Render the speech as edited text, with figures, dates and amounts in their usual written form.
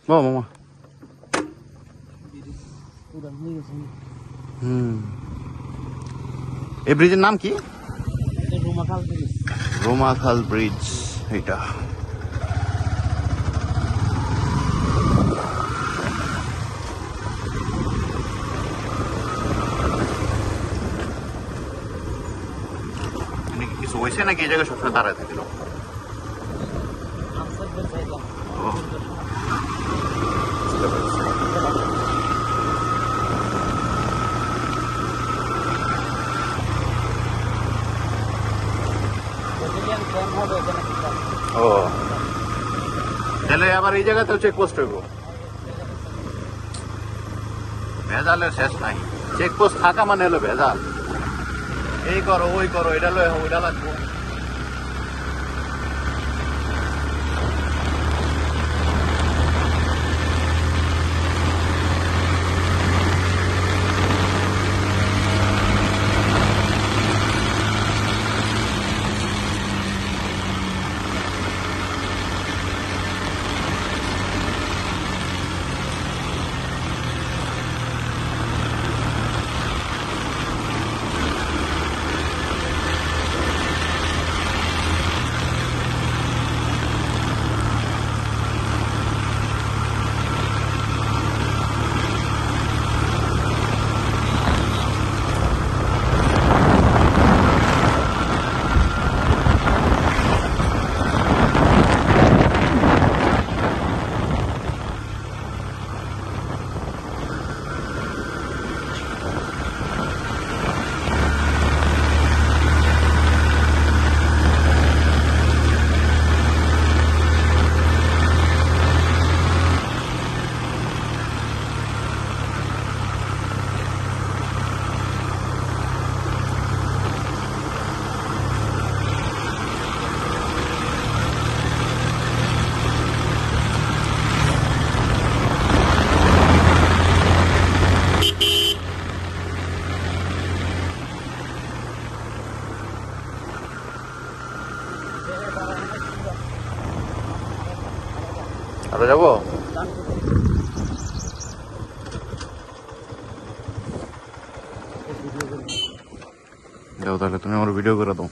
মামা এই ব্রিজের নাম কি? রোমাখাল ব্রিজ। এটা কিছু হয়েছে নাকি এই জায়গায় সবসময় দাঁড়ায় থাকে লোক? ও তাহলে আবার এই জায়গাতেও চেকপোস্ট হইব? ভেজালের শেষ নাই। চেকপোস্ট থাকা মানে হলো ভেজাল। এই করো ওই করো, এটা লয় ওইটা লাগবো। আরো যাবো? যাও তাহলে, তুমি আমার ভিডিও করে দাও।